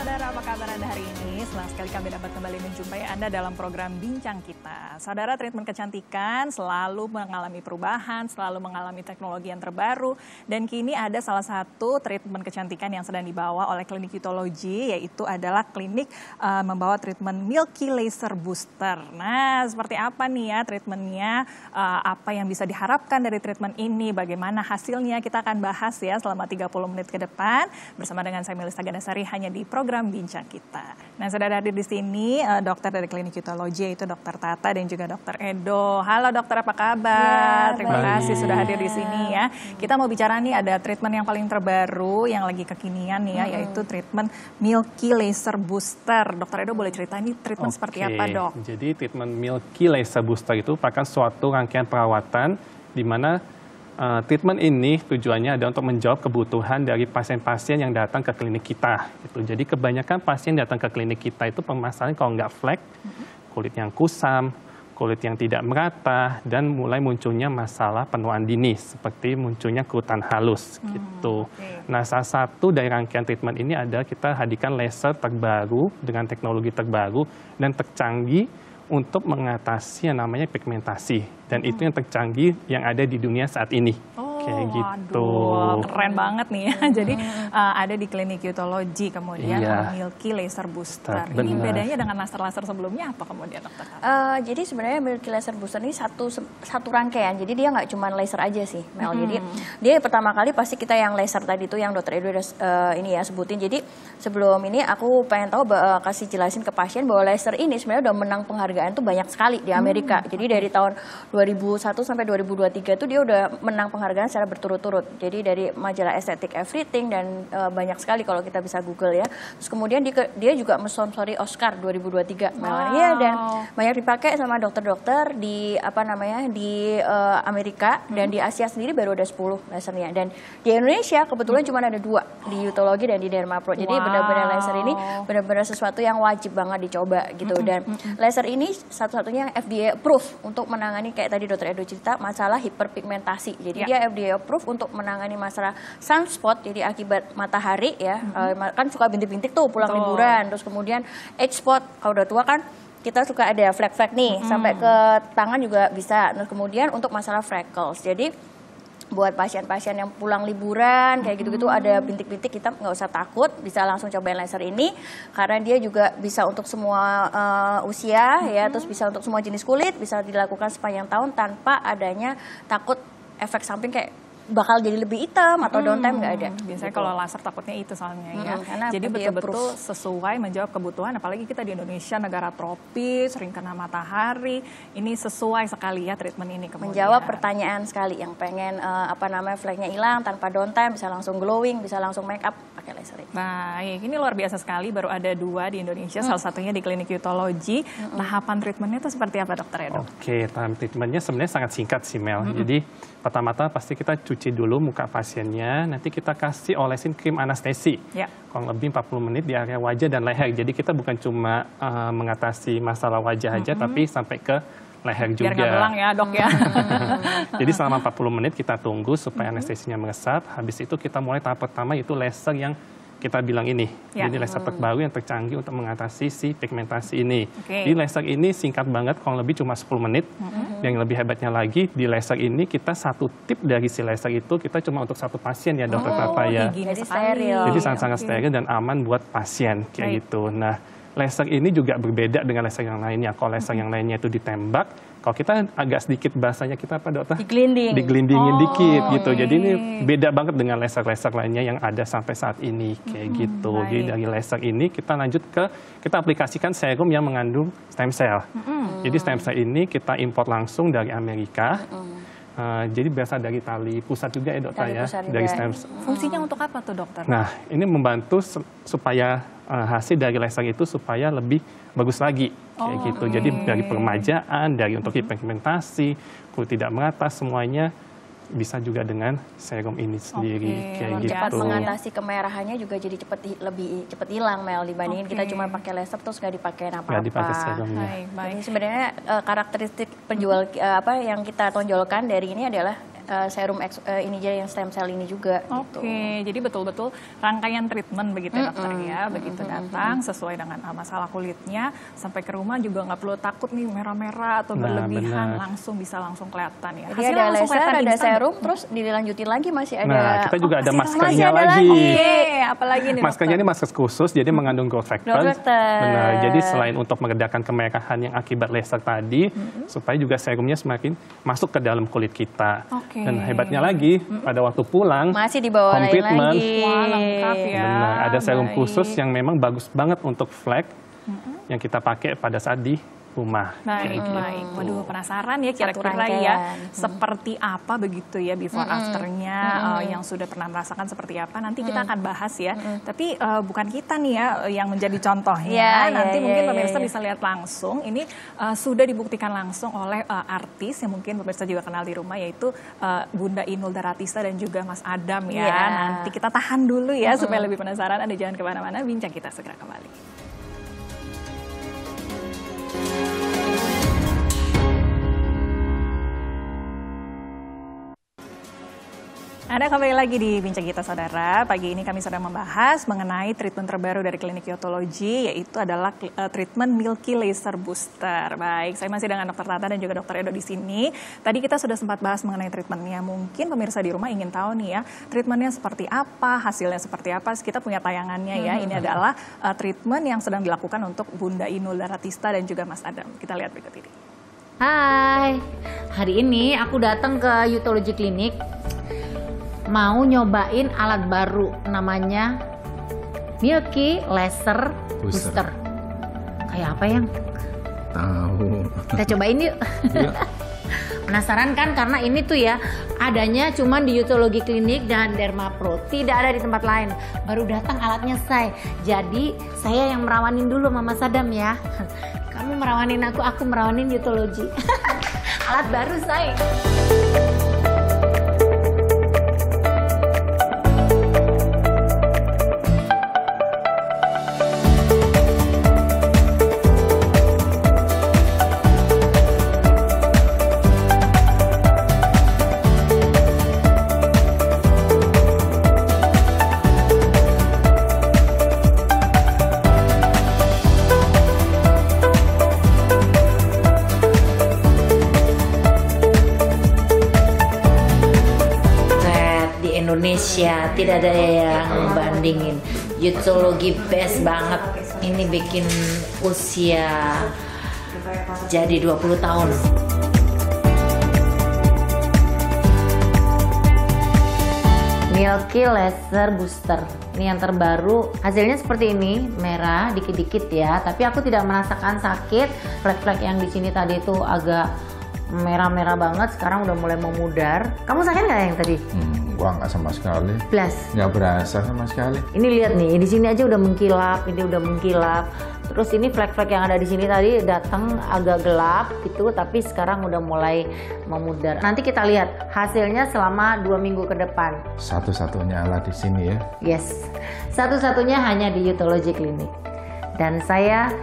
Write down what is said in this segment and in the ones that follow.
saudara, apa kabar Anda hari ini? Senang sekali kami dapat kembali menjumpai Anda dalam program Bincang Kita. Saudara, treatment kecantikan selalu mengalami perubahan, selalu mengalami teknologi yang terbaru. Dan kini ada salah satu treatment kecantikan yang sedang dibawa oleh klinik Utology, yaitu adalah klinik membawa treatment Milky Laser Booster. Nah, seperti apa nih ya treatmentnya, apa yang bisa diharapkan dari treatment ini, bagaimana hasilnya, kita akan bahas ya selama 30 menit ke depan bersama dengan saya Melisa Ganasari hanya di program Bincang Kita. Nah, sudah hadir di sini dokter dari klinik Utology, yaitu Dokter Tata dan juga Dokter Edo. Halo dokter, apa kabar? Ya, terima kasih sudah hadir di sini ya. Kita mau bicara nih, ada treatment yang paling terbaru yang lagi kekinian nih ya, yaitu treatment Milky Laser Booster. Dokter Edo boleh cerita ini treatment seperti apa, Dok? Jadi treatment Milky Laser Booster itu merupakan suatu rangkaian perawatan di mana treatment ini tujuannya adalah untuk menjawab kebutuhan dari pasien-pasien yang datang ke klinik kita. Gitu. Jadi kebanyakan pasien datang ke klinik kita itu permasalahan kalau nggak flek, kulit yang kusam, kulit yang tidak merata, dan mulai munculnya masalah penuaan dini, seperti munculnya kerutan halus. Gitu. Nah, salah satu dari rangkaian treatment ini adalah kita hadirkan laser terbaru dengan teknologi terbaru dan tercanggih untuk mengatasi yang namanya pigmentasi, dan itu yang tercanggih yang ada di dunia saat ini. Kayak gitu. Waduh, keren banget nih ya. Jadi ada di klinik Utology kemudian Milky Laser Booster. Ini bedanya dengan laser-laser sebelumnya apa kemudian, dokter? Jadi sebenarnya Milky Laser Booster ini satu rangkaian. Jadi dia nggak cuma laser aja sih, Mel. Jadi dia pertama kali pasti kita yang laser tadi itu yang dokter Edo udah ini ya sebutin. Jadi sebelum ini aku pengen tahu kasih jelasin ke pasien bahwa laser ini sebenarnya udah menang penghargaan tuh banyak sekali di Amerika. Jadi dari tahun 2001 sampai 2023 itu dia udah menang penghargaan secara berturut-turut. Jadi dari majalah Aesthetic Everything dan banyak sekali kalau kita bisa Google ya. Terus kemudian dia juga mensponsori Oscar 2023. Iya, dan banyak dipakai sama dokter-dokter di di Amerika, dan di Asia sendiri baru ada 10 lasernya. Dan di Indonesia kebetulan cuma ada 2, di Utology dan di Dermapro. Jadi benar-benar laser ini benar-benar sesuatu yang wajib banget dicoba gitu. Dan laser ini satu-satunya yang FDA approve untuk menangani kayak tadi dokter Edo cerita masalah hiperpigmentasi. Jadi dia FDA approve untuk menangani masalah sunspot, jadi akibat matahari ya, kan suka bintik-bintik tuh pulang liburan, terus kemudian age spot, kalau udah tua kan kita suka ada flek-flek nih, sampai ke tangan juga bisa, terus kemudian untuk masalah freckles. Jadi buat pasien-pasien yang pulang liburan kayak gitu-gitu ada bintik-bintik, kita nggak usah takut, bisa langsung cobain laser ini karena dia juga bisa untuk semua usia ya, terus bisa untuk semua jenis kulit, bisa dilakukan sepanjang tahun tanpa adanya takut efek samping kayak bakal jadi lebih hitam atau downtime, nggak ada. Biasanya gitu. kalau laser takutnya itu soalnya ya. Karena jadi betul-betul sesuai menjawab kebutuhan, apalagi kita di Indonesia negara tropis, sering kena matahari. Ini sesuai sekali ya treatment ini kemudian. Menjawab pertanyaan sekali yang pengen fleknya hilang tanpa downtime, bisa langsung glowing, bisa langsung make up pakai laser ini. Baik, ini luar biasa sekali, baru ada 2 di Indonesia, salah satunya di klinik Utology. Tahapan treatmentnya itu seperti apa, dokter Edo? Oke, tahapan treatmentnya sebenarnya sangat singkat sih, Mel. Jadi pertama-tama pasti kita cuci dulu muka pasiennya, nanti kita kasih olesin krim anestesi. Kurang lebih 40 menit di area wajah dan leher. Jadi kita bukan cuma mengatasi masalah wajah aja, tapi sampai ke leher juga. Biar nggak belang ya, dok ya. Jadi selama 40 menit kita tunggu supaya anestesinya meresap. Habis itu kita mulai tahap pertama, yaitu laser yang kita bilang ini. Jadi laser terbaru yang tercanggih untuk mengatasi si pigmentasi ini. Di laser ini singkat banget, kurang lebih cuma 10 menit. Yang lebih hebatnya lagi, di laser ini kita satu tip dari si laser itu kita cuma untuk satu pasien ya, dokter Tata ya. Jadi steril. Jadi sangat-sangat steril dan aman buat pasien kayak gitu. Nah, laser ini juga berbeda dengan laser yang lainnya. Kalau laser yang lainnya itu ditembak, kalau kita agak sedikit bahasanya kita apa, dokter? Digelindingin dikit gitu. Jadi ini beda banget dengan laser-laser lainnya yang ada sampai saat ini kayak gitu. Jadi dari laser ini kita lanjut kita aplikasikan serum yang mengandung stem cell. Jadi stem cell ini kita import langsung dari Amerika. Jadi berasal dari tali pusat juga ya, dokter ya, dari stem cell. Fungsinya untuk apa tuh, dokter? Nah, ini membantu supaya hasil dari laser itu supaya lebih bagus lagi kayak gitu. Jadi dari peremajaan, dari untuk pigmentasi, kulit tidak merata, semuanya bisa juga dengan serum ini sendiri kayak gitu. Cepat mengatasi kemerahannya juga jadi lebih cepat hilang, Mel, dibandingin kita cuma pakai laser terus nggak dipakai apa-apa. Nggak dipakai serumnya. Jadi sebenarnya karakteristik penjual yang kita tonjolkan dari ini adalah serum ini aja yang stem cell ini juga. Oke, jadi betul-betul rangkaian treatment begitu ya dokter ya. Begitu datang sesuai dengan masalah kulitnya, sampai ke rumah juga nggak perlu takut nih merah-merah atau berlebihan, langsung bisa langsung kelihatan ya. Jadi ada laser, ada serum, terus dilanjutin lagi masih ada. Nah, kita juga ada maskernya ada lagi. Apalagi nih maskernya ini masker khusus, jadi mengandung growth factor. Benar, jadi selain untuk meredakan kemerahan yang akibat laser tadi, supaya juga serumnya semakin masuk ke dalam kulit kita. Dan hebatnya lagi, pada waktu pulang, masih dibawa home treatment, lengkap ya. Benar, ada serum khusus yang memang bagus banget untuk flek yang kita pakai pada saat di rumah. Baik. Waduh, penasaran ya kira-kira ya seperti apa begitu ya before afternya yang sudah pernah merasakan seperti apa. Nanti kita akan bahas ya. Tapi bukan kita nih ya yang menjadi contohnya. Nanti mungkin pemirsa bisa lihat langsung. Ini sudah dibuktikan langsung oleh artis yang mungkin pemirsa juga kenal di rumah, yaitu Bunda Inul Daratista dan juga Mas Adam ya. Nanti kita tahan dulu ya supaya lebih penasaran. Anda jangan kemana-mana. Bincang kita segera kembali. Anda kembali lagi di Bincang Kita Saudara. Pagi ini kami sedang membahas mengenai treatment terbaru dari Klinik Yotology, yaitu adalah treatment Milky Laser Booster. Baik, saya masih dengan Dr. Tata dan juga Dr. Edo di sini. Tadi kita sudah sempat bahas mengenai treatmentnya. Mungkin pemirsa di rumah ingin tahu nih ya, treatmentnya seperti apa, hasilnya seperti apa. Kita punya tayangannya ya. Ini adalah treatment yang sedang dilakukan untuk Bunda Inul Daratista dan juga Mas Adam. Kita lihat berikut ini. Hai, hari ini aku datang ke Yotology Clinic mau nyobain alat baru namanya Milky Laser Booster. Kayak apa yang? Tahu. Kita cobain yuk. Penasaran kan? Karena ini tuh ya adanya cuma di Yotology Clinic dan Dermapro, tidak ada di tempat lain. Baru datang alatnya say. Jadi saya yang merawanin dulu Mama Sadam ya. Kamu merawanin aku merawanin Yotology. Alat baru say. Indonesia tidak ada yang membandingin. Yotology best banget. Ini bikin usia jadi 20 tahun. Milky Laser Booster. Ini yang terbaru. Hasilnya seperti ini, merah dikit-dikit ya. Tapi aku tidak merasakan sakit. Flek-flek yang di sini tadi itu agak merah-merah banget. Sekarang udah mulai memudar. Kamu sakit nggak yang tadi? Gua nggak sama sekali. Plus. Nggak berasa sama sekali. Ini lihat nih, di sini aja udah mengkilap, ini udah mengkilap. Terus ini flek-flek yang ada di sini tadi datang agak gelap gitu, tapi sekarang udah mulai memudar. Nanti kita lihat hasilnya selama 2 minggu ke depan. Satu-satunya alat di sini ya? Yes, satu-satunya hanya di Yotology Clinic. Dan saya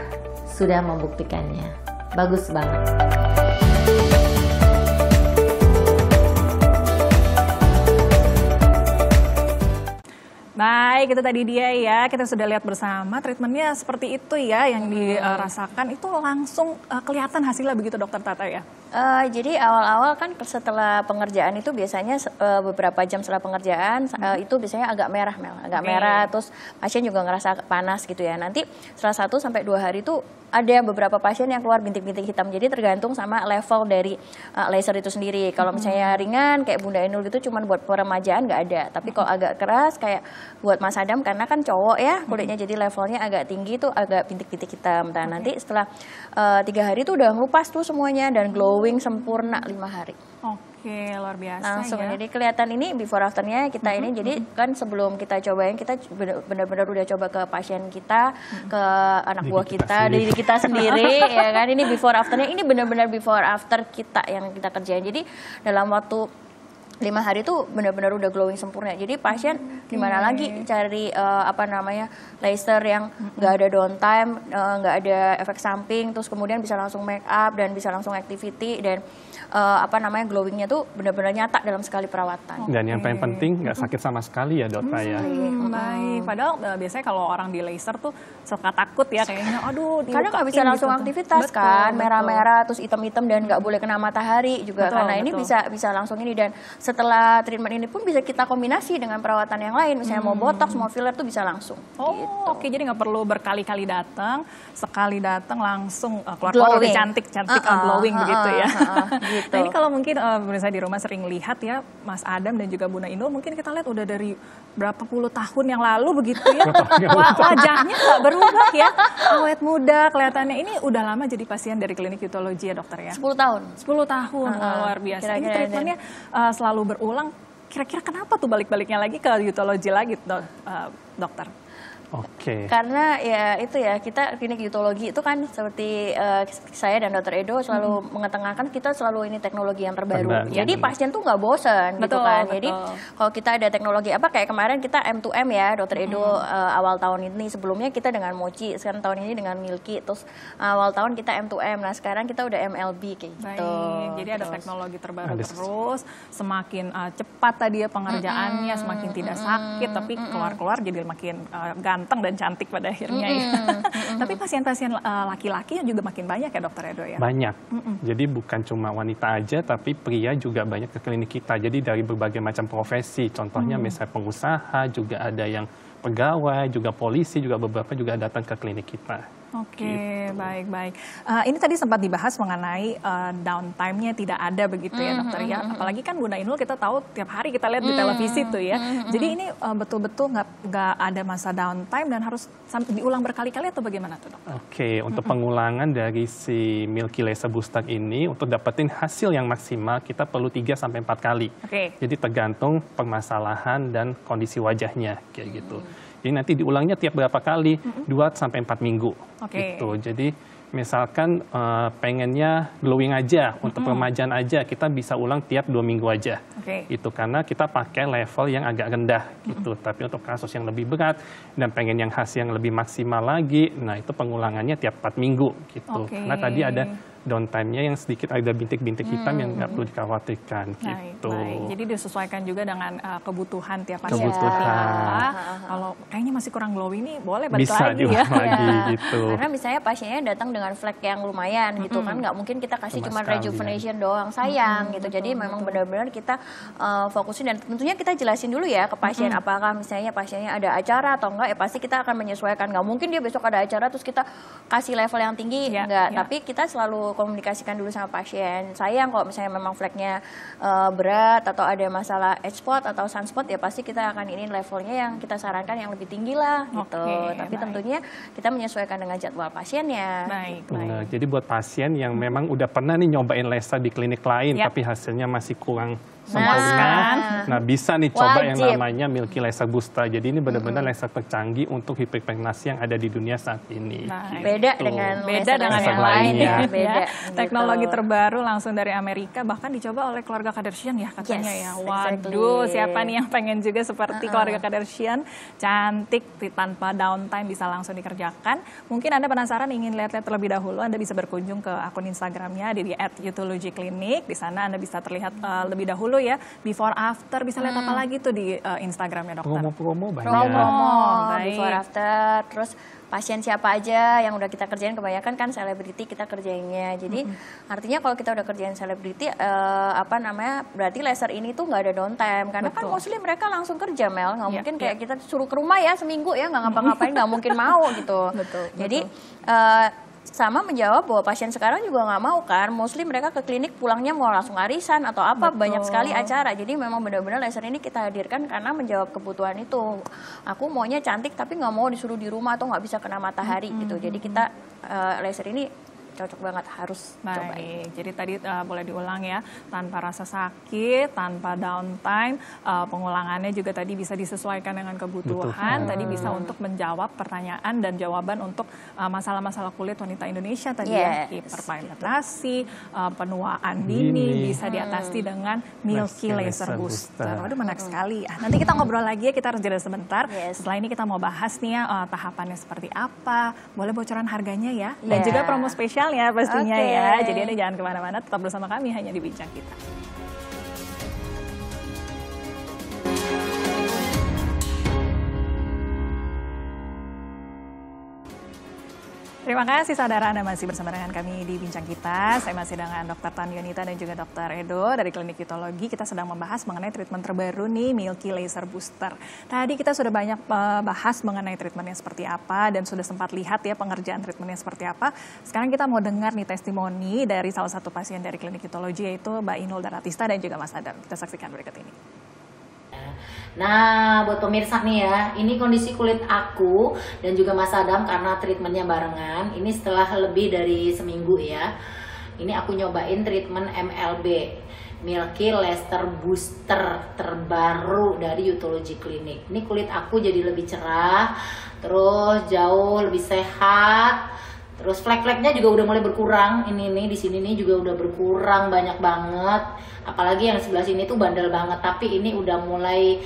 sudah membuktikannya. Bagus banget. Baik, itu tadi dia ya. Kita sudah lihat bersama treatmentnya seperti itu ya yang dirasakan. Itu langsung kelihatan hasilnya begitu Dokter Tata ya? Jadi awal-awal kan setelah pengerjaan itu biasanya beberapa jam setelah pengerjaan itu biasanya agak merah Mel, agak merah, terus pasien juga ngerasa panas gitu ya. Nanti setelah 1 sampai 2 hari itu ada beberapa pasien yang keluar bintik-bintik hitam. Jadi tergantung sama level dari laser itu sendiri. Kalau misalnya ringan kayak Bunda Inul gitu cuman buat peremajaan nggak ada. Tapi kalau agak keras kayak buat Mas Adam karena kan cowok ya kulitnya jadi levelnya agak tinggi tuh agak bintik-bintik hitam. Nah nanti setelah 3 hari tuh udah ngupas tuh semuanya dan glowing sempurna 5 hari. Oke, luar biasa langsung ya. Jadi kelihatan ini before afternya kita ini jadi kan sebelum kita cobain kita benar-benar udah coba ke pasien kita, ke anak buah kita, diri kita sendiri ya kan. Ini before afternya ini benar-benar before after kita yang kita kerjain. Jadi dalam waktu 5 hari tuh benar-benar udah glowing sempurna. Jadi pasien gimana lagi cari laser yang nggak ada downtime, nggak ada efek samping, terus kemudian bisa langsung make up dan bisa langsung activity dan glowingnya tuh benar-benar nyata dalam sekali perawatan. Dan yang paling penting nggak sakit sama sekali ya dokter ya. Baik, padahal biasanya kalau orang di laser tuh suka takut ya kayaknya, aduh karena nggak bisa langsung gitu. aktivitas kan, merah-merah terus hitam-hitam dan nggak boleh kena matahari juga karena ini bisa langsung ini. Dan setelah treatment ini pun bisa kita kombinasi dengan perawatan yang lain, misalnya mau botox, mau filler tuh bisa langsung. Oke, jadi nggak perlu berkali-kali datang, sekali datang langsung keluar udah cantik glowing begitu ya. Gitu. Nah ini kalau mungkin pemirsa di rumah sering lihat ya Mas Adam dan juga Bu Nainul, mungkin kita lihat udah dari berapa puluh tahun yang lalu begitu ya, wajahnya nggak berubah ya, awet muda kelihatannya. Ini udah lama jadi pasien dari klinik Youthology ya dokter ya? 10 tahun. 10 tahun, luar biasa. Ini treatmentnya selalu berulang. Kira-kira kenapa tuh balik-baliknya lagi ke Youthology lagi dokter? Oke. Karena ya itu ya, kita klinik Youthology itu kan seperti saya dan Dr. Edo selalu mengetengahkan kita selalu ini teknologi yang terbaru. Jadi pasien tuh nggak bosan gitu kan. Jadi kalau kita ada teknologi kayak kemarin kita M2M ya, Dr. Edo awal tahun ini, sebelumnya kita dengan Mochi, sekarang tahun ini dengan Milky, terus awal tahun kita M2M. Nah sekarang kita udah MLB kayak gitu. Jadi ada teknologi terbaru terus, semakin cepat tadi ya pengerjaannya, semakin tidak sakit, tapi keluar-keluar jadi makin ganteng dan cantik pada akhirnya ya. Tapi pasien-pasien laki-laki yang juga makin banyak ya dokter Edo ya? Banyak. Jadi bukan cuma wanita aja, tapi pria juga banyak ke klinik kita. Jadi dari berbagai macam profesi, contohnya misalnya pengusaha, juga ada yang pegawai, juga polisi, juga beberapa juga datang ke klinik kita. Oke, baik-baik. Ini tadi sempat dibahas mengenai downtime-nya tidak ada begitu ya dokter ya. Apalagi kan Bu Nainul kita tahu tiap hari kita lihat di televisi tuh ya. Jadi ini betul-betul nggak ada masa downtime dan harus diulang berkali-kali atau bagaimana tuh dokter? Oke, untuk pengulangan dari si Milky Laser Booster ini untuk dapetin hasil yang maksimal kita perlu 3-4 kali. Jadi tergantung permasalahan dan kondisi wajahnya kayak gitu. Jadi nanti diulangnya tiap berapa kali? 2-4 minggu. Gitu. Jadi misalkan pengennya glowing aja, untuk peremajaan aja, kita bisa ulang tiap 2 minggu aja. Itu karena kita pakai level yang agak rendah gitu. Tapi untuk kasus yang lebih berat dan pengen yang hasil yang lebih maksimal lagi, nah itu pengulangannya tiap 4 minggu gitu. Karena tadi ada downtime-nya yang sedikit ada bintik-bintik hitam yang nggak perlu dikhawatirkan gitu. Jadi disesuaikan juga dengan kebutuhan tiap pasien. Kalau kayaknya masih kurang glowing nih, boleh balik bisa lagi ya. Gitu. Karena misalnya pasiennya datang dengan flek yang lumayan gitu kan, nggak mungkin kita kasih cuma rejuvenation doang, sayang gitu. Jadi memang benar-benar kita fokusin dan tentunya kita jelasin dulu ya ke pasien apakah misalnya pasiennya ada acara atau enggak, ya pasti kita akan menyesuaikan. Nggak mungkin dia besok ada acara terus kita kasih level yang tinggi, enggak. Tapi kita selalu komunikasikan dulu sama pasien. Sayang kalau misalnya memang fleknya berat atau ada masalah edge spot atau sunspot, ya pasti kita akan ini levelnya yang kita sarankan yang lebih tinggi lah gitu. Tapi tentunya kita menyesuaikan dengan jadwal pasiennya. Benar. Jadi buat pasien yang memang udah pernah nih nyobain laser di klinik lain tapi hasilnya masih kurang sempurna, nah bisa nih coba yang namanya Milky Laser Booster. Jadi ini benar-benar laser tercanggih untuk hiperpigmentasi yang ada di dunia saat ini. Beda dengan yang lainnya. Teknologi terbaru langsung dari Amerika, bahkan dicoba oleh keluarga Kardashian ya katanya ya. Waduh, siapa nih yang pengen juga seperti keluarga Kardashian, cantik tanpa downtime bisa langsung dikerjakan. Mungkin Anda penasaran ingin lihat-lihat terlebih dahulu, Anda bisa berkunjung ke akun Instagramnya di @youthologyclinic. Di sana Anda bisa terlihat lebih dahulu ya, before after, bisa lihat apa lagi tuh di Instagramnya dokter? Promo-promo banyak. Before after, terus pasien siapa aja yang udah kita kerjain, kebanyakan kan selebriti kita kerjainnya. Jadi artinya kalau kita udah kerjain selebriti, berarti laser ini tuh nggak ada downtime. Karena kan mostly mereka langsung kerja, Mel. Nggak mungkin kayak kita suruh ke rumah ya seminggu ya, nggak ngapa-ngapain, nggak mungkin mau gitu. Jadi sama menjawab bahwa pasien sekarang juga nggak mau kan, mostly mereka ke klinik pulangnya mau langsung arisan atau apa, banyak sekali acara. Jadi memang benar-benar laser ini kita hadirkan karena menjawab kebutuhan itu. Aku maunya cantik tapi nggak mau disuruh di rumah atau nggak bisa kena matahari gitu. Jadi kita laser ini cocok banget, harus cobain. Baik, jadi tadi boleh diulang ya, tanpa rasa sakit, tanpa downtime, pengulangannya juga tadi bisa disesuaikan dengan kebutuhan, tadi bisa untuk menjawab pertanyaan dan jawaban untuk masalah-masalah kulit wanita Indonesia tadi ya, hiperpigmentasi, penuaan dini, bisa diatasi dengan Milky Laser Booster. Waduh, menarik sekali ya. Nanti kita ngobrol lagi ya, kita harus jeda sebentar. Setelah ini kita mau bahas nih ya, tahapannya seperti apa, boleh bocoran harganya ya, dan juga promo spesial ya pastinya ya. Jadi Anda jangan kemana-mana, tetap bersama kami hanya di Bincang Kita. Terima kasih saudara, Anda masih bersama dengan kami di Bincang Kita. Saya masih dengan Dr. Tan Yunita dan juga Dr. Edo dari Klinik Yutologi. Kita sedang membahas mengenai treatment terbaru nih, Milky Laser Booster. Tadi kita sudah banyak bahas mengenai treatmentnya seperti apa dan sudah sempat lihat ya pengerjaan treatmentnya seperti apa. Sekarang kita mau dengar nih testimoni dari salah satu pasien dari Klinik Yutologi, yaitu Mbak Inul Daratista dan juga Mas Adam. Kita saksikan berikut ini. Nah, buat pemirsa nih ya, ini kondisi kulit aku dan juga Mas Adam karena treatmentnya barengan. Ini setelah lebih dari seminggu ya. Ini aku nyobain treatment MLB, Milky Laser Booster terbaru dari Yutologi Clinic. Ini kulit aku jadi lebih cerah, terus jauh lebih sehat. Terus flek-fleknya juga udah mulai berkurang. Ini nih di sini nih juga udah berkurang banyak banget. Apalagi yang sebelah sini tuh bandel banget, tapi ini udah mulai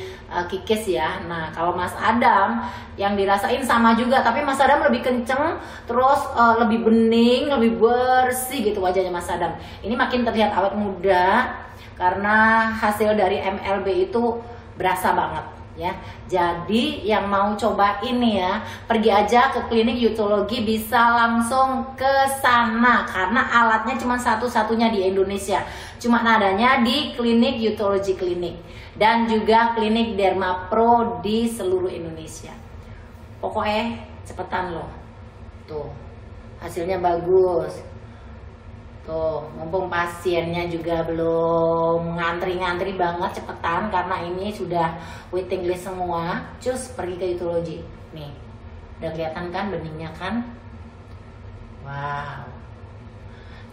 kikis ya. Nah, kalau Mas Adam yang dirasain sama juga, tapi Mas Adam lebih kenceng, terus lebih bening, lebih bersih gitu wajahnya Mas Adam. Ini makin terlihat awet muda karena hasil dari MLB itu berasa banget ya. Jadi yang mau coba ini ya, pergi aja ke Klinik Yutologi, bisa langsung ke sana karena alatnya cuma satu-satunya di Indonesia. Cuma adanya di Klinik Yutologi Clinic dan juga Klinik Derma Pro di seluruh Indonesia. Pokoknya cepetan loh. Tuh, hasilnya bagus. Tuh, mumpung pasiennya juga belum ngantri-ngantri banget, cepetan karena ini sudah waiting list semua. Cus, pergi ke Yutologi. Nih, udah kelihatan kan beningnya kan? Wow.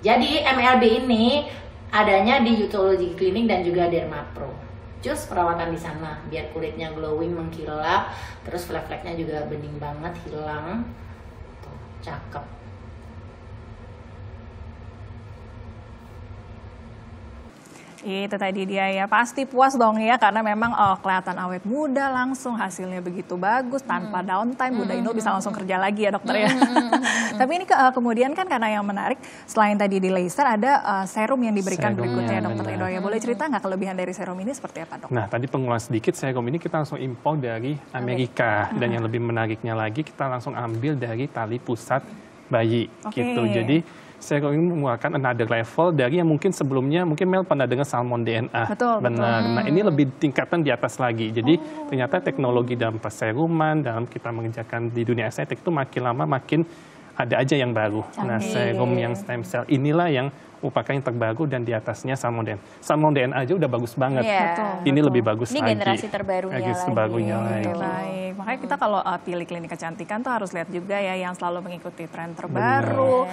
Jadi MLB ini adanya di Yutologi Clinic dan juga Derma Pro. Cus, perawatan di sana biar kulitnya glowing, mengkilap, terus flek-fleknya juga bening banget, hilang. Tuh, cakep. Itu tadi dia ya, pasti puas dong ya karena memang kelihatan awet muda, langsung hasilnya begitu bagus tanpa downtime. Bunda Inul bisa langsung kerja lagi ya dokter ya. Tapi ini kemudian kan karena yang menarik selain tadi di laser ada serum yang diberikan berikutnya dokter Edo ya. Boleh cerita nggak kelebihan dari serum ini seperti apa dok? Nah tadi pengulas sedikit, serum ini kita langsung impor dari Amerika dan yang lebih menariknya lagi kita langsung ambil dari tali pusat bayi gitu. Jadi serum ini mengeluarkan another level dari yang mungkin sebelumnya, mungkin Mel pernah dengar salmon DNA. Betul, benar. Nah ini lebih tingkatan di atas lagi. Jadi ternyata teknologi dalam perseruman, dalam kita mengerjakan di dunia estetik itu makin lama makin ada aja yang baru. Nah serum yang stem cell inilah yang merupakan yang terbaru dan di atasnya salmon DNA. Salmon DNA aja udah bagus banget. Ini lebih bagus ini lagi. Ini generasi terbarunya lagi. Baik, makanya kita kalau pilih klinik kecantikan tuh harus lihat juga ya yang selalu mengikuti tren terbaru,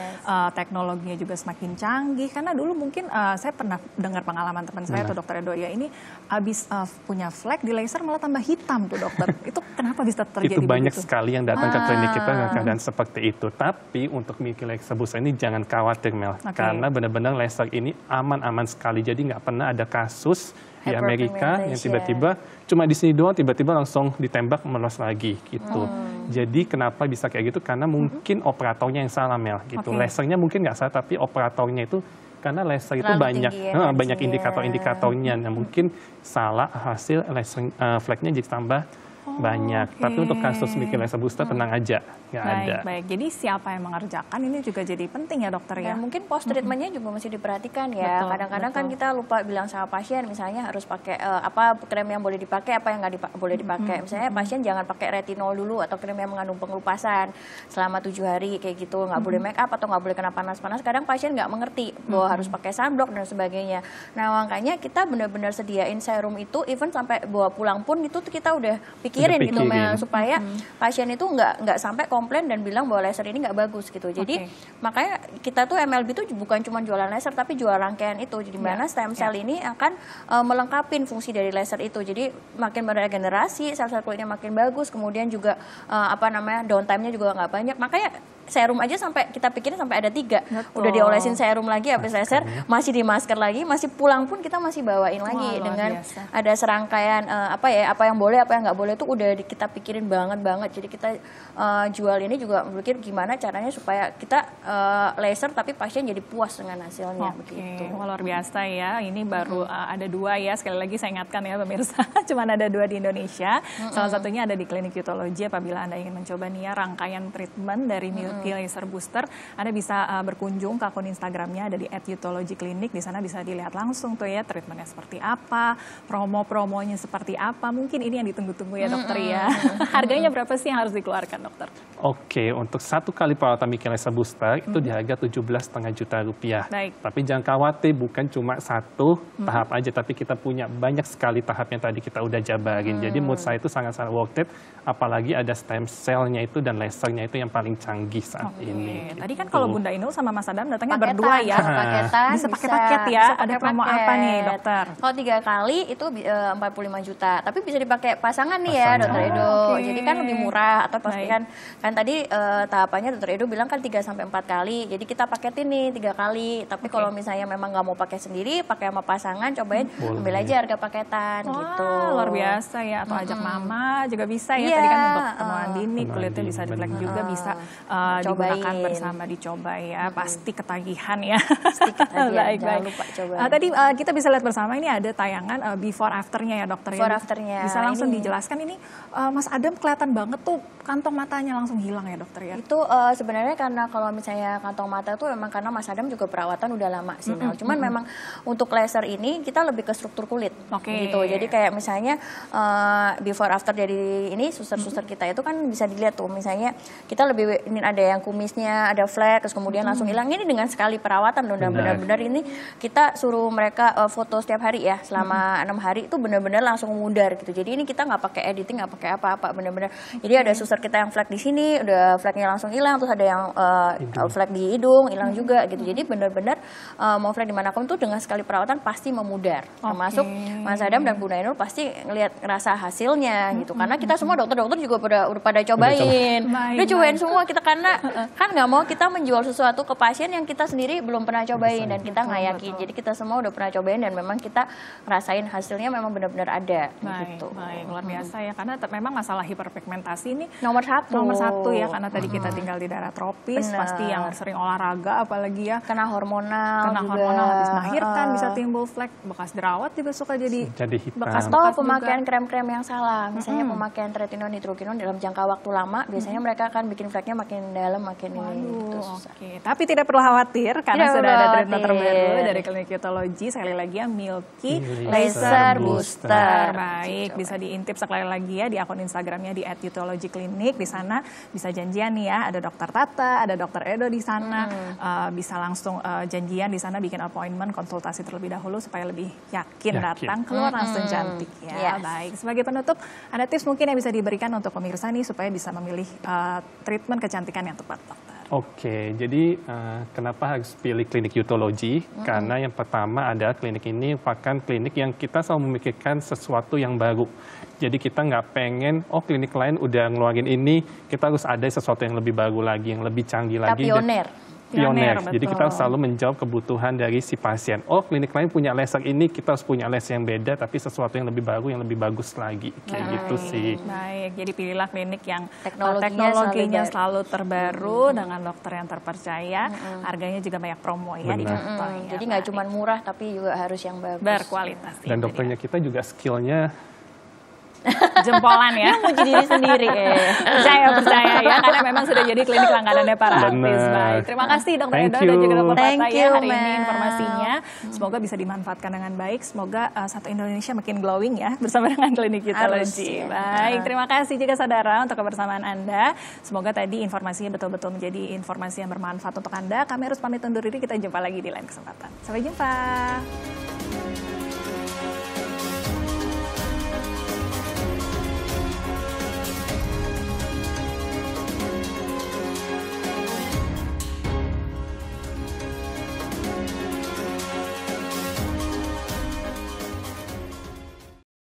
teknologinya juga semakin canggih. Karena dulu mungkin saya pernah dengar pengalaman teman saya tuh dokter Edo ya, ini abis punya flek di laser malah tambah hitam tuh dokter. Itu kenapa bisa terjadi begitu? Itu banyak sekali yang datang ke klinik kita dengan keadaan seperti itu. Tapi untuk Milky Laser Booster ini jangan khawatir Mel, karena benar-benar laser ini aman-aman sekali. Jadi nggak pernah ada kasus di Amerika yang tiba-tiba cuma di sini doang tiba-tiba langsung ditembak melos lagi gitu. Jadi kenapa bisa kayak gitu? Karena mungkin operatornya yang salah Mel gitu. Lasernya mungkin nggak salah tapi operatornya itu karena laser itu banyak indikator-indikatornya. Nah mungkin salah hasil laser fleknya jadi tambah banyak. Tapi untuk kasus Milky Laser Booster tenang aja, nggak ada. Baik. Jadi siapa yang mengerjakan ini juga jadi penting ya dokter ya. Dan mungkin post treatmentnya juga mesti diperhatikan ya. Kadang-kadang kan kita lupa bilang sama pasien, misalnya harus pakai apa krem yang boleh dipakai, apa yang nggak boleh dipakai. Misalnya pasien jangan pakai retinol dulu atau krem yang mengandung pengelupasan selama 7 hari kayak gitu. Nggak boleh make up atau nggak boleh kena panas-panas. Kadang pasien nggak mengerti bahwa harus pakai sunblock dan sebagainya. Nah makanya kita benar-benar sediain serum itu, even sampai bawa pulang pun itu kita udah pikirin pikirin gitu Mel, supaya pasien itu nggak sampai komplain dan bilang bahwa laser ini nggak bagus gitu. Jadi makanya kita tuh MLB tuh bukan cuma jualan laser tapi jual rangkaian itu. Jadi mana stem cell ini akan melengkapi fungsi dari laser itu. Jadi makin meregenerasi, sel-sel kulitnya makin bagus, kemudian juga downtime-nya juga nggak banyak. Makanya serum aja sampai kita pikirin sampai ada 3. Udah diolesin serum lagi, habis laser masih di masker lagi, masih pulang pun kita masih bawain lagi dengan ada serangkaian apa yang boleh, apa yang nggak boleh itu udah kita pikirin banget. Jadi kita jual ini juga berpikir gimana caranya supaya kita laser tapi pasien jadi puas dengan hasilnya begitu. Luar biasa ya. Ini baru ada 2 ya. Sekali lagi saya ingatkan ya pemirsa, cuma ada 2 di Indonesia. Salah satunya ada di Klinik Utologi. Apabila Anda ingin mencoba nih ya rangkaian treatment dari Milky Laser Booster, Anda bisa berkunjung ke akun Instagramnya ada di @utologiclinic. Di sana bisa dilihat langsung tuh ya treatmentnya seperti apa, promo-promonya seperti apa. Mungkin ini yang ditunggu-tunggu ya dokter ya. Harganya berapa sih yang harus dikeluarkan dokter? Oke, untuk 1 kali perawatan Milky Laser Booster itu di harga 17,5 juta rupiah. Baik. Tapi jangan khawatir, bukan cuma 1 tahap aja, tapi kita punya banyak sekali tahap yang tadi kita udah jabarin. Jadi menurut saya itu sangat-sangat worth it, apalagi ada stem cell-nya itu dan lasernya itu yang paling canggih saat ini. Tadi kan kalau Bunda Inul sama Mas Adam datangnya berdua ya. Paketan, bisa pakai paket ya. Ada promo apa nih dokter? Kalau 3 kali itu 45 juta. Tapi bisa dipakai pasangan nih ya dokter Edo. Jadi kan lebih murah. Atau pasti kan tadi tahapannya dokter Edo bilang kan 3-4 kali. Jadi kita paketin nih 3 kali. Tapi kalau misalnya memang nggak mau pakai sendiri, pakai sama pasangan, cobain ambil aja harga paketan gitu. Luar biasa ya. Atau ajak mama juga bisa ya. Tadi kan untuk penuaan dini, kulitnya bisa di-black juga, bisa digunakan bersama, dicoba ya. Pasti ketagihan ya. Pasti ketagihan, baik. jangan lupa coba. Tadi kita bisa lihat bersama ini ada tayangan before afternya ya dokter. Before afternya. Bisa langsung dijelaskan ini Mas Adam kelihatan banget tuh kantong matanya langsung hilang ya dokter ya. Itu sebenarnya karena kalau misalnya kantong mata tuh memang karena Mas Adam juga perawatan udah lama sih Mel. Cuman memang untuk laser ini kita lebih ke struktur kulit gitu. Jadi kayak misalnya before after dari ini suster-suster kita itu kan bisa dilihat tuh misalnya kita lebih ini ada yang kumisnya ada flek terus kemudian langsung hilang. Ini dengan sekali perawatan loh dan benar-benar ini kita suruh mereka foto setiap hari ya selama 6 hari itu benar-benar langsung memudar gitu. Jadi ini kita nggak pakai editing, nggak pakai apa-apa, benar-benar. Jadi ada suster kita yang flek di sini udah fleknya langsung hilang, terus ada yang flek di hidung hilang juga gitu. Jadi benar-benar mau flek dimanapun tuh dengan sekali perawatan pasti memudar. Termasuk Mas Adam dan Bunda Inul pasti ngerasa hasilnya gitu. Karena kita semua dokter-dokter juga udah pada cobain. Udah cobain semua kita karena kan nggak mau kita menjual sesuatu ke pasien yang kita sendiri belum pernah cobain dan kita nggak yakin. Jadi kita semua udah pernah cobain dan memang kita ngerasain hasilnya memang benar-benar ada gitu. Baik, luar biasa ya karena memang masalah hiperpigmentasi ini nomor satu ya karena tadi kita tinggal di daerah tropis. Pasti yang sering olahraga apalagi ya kena hormonal habis melahirkan bisa timbul flek, bekas jerawat juga suka jadi hitam. Atau pemakaian krem-krem yang salah, misalnya pemakaian tretinoin, hidrokinon dalam jangka waktu lama, biasanya mereka akan bikin fleknya makin dalam, makin ini. Gitu, Tapi tidak perlu khawatir karena sudah ada treatment terbaru dari Klinik Utologi, sekali lagi ya Milky Laser Booster. Baik, bisa diintip sekali lagi ya di akun Instagramnya di @utologiclinic. Di sana bisa janjian nih ya, ada dokter Tata, ada dokter Edo di sana, bisa langsung janjian di sana, bikin appointment, konsultasi terlebih dahulu supaya lebih yakin datang keluar langsung cantik ya. Baik, sebagai penutup ada tips mungkin yang bisa diberikan untuk pemirsa nih supaya bisa memilih treatment kecantikan yang tepat dokter. Oke, jadi kenapa harus pilih klinik Utologi? Karena yang pertama ada klinik ini merupakan klinik yang kita selalu memikirkan sesuatu yang baru. Jadi kita nggak pengen, klinik lain udah ngeluarin ini, kita harus ada sesuatu yang lebih baru lagi, yang lebih canggih lagi. Pioner. Jadi kita harus selalu menjawab kebutuhan dari si pasien. Klinik lain punya laser ini, kita harus punya laser yang beda, tapi sesuatu yang lebih baru, yang lebih bagus lagi. Kayak gitu sih. Baik, jadi pilihlah klinik yang teknologinya selalu terbaru, dengan dokter yang terpercaya, harganya juga banyak promo ya di kantor. Jadi nggak cuma murah, tapi juga harus yang bagus. Berkualitas. Dan dokternya kita juga skillnya jempolan ya. Muji diri sendiri Percaya ya, karena memang sudah jadi klinik langganannya para artis. Baik, terima kasih dokter Edo dan juga dokter Tata ya hari ini informasinya. Semoga bisa dimanfaatkan dengan baik. Semoga satu Indonesia makin glowing ya bersama dengan Klinik Utologi. Baik, terima kasih juga saudara untuk kebersamaan Anda. Semoga tadi informasinya betul-betul menjadi informasi yang bermanfaat untuk Anda. Kami harus pamit undur diri, kita jumpa lagi di lain kesempatan. Sampai jumpa.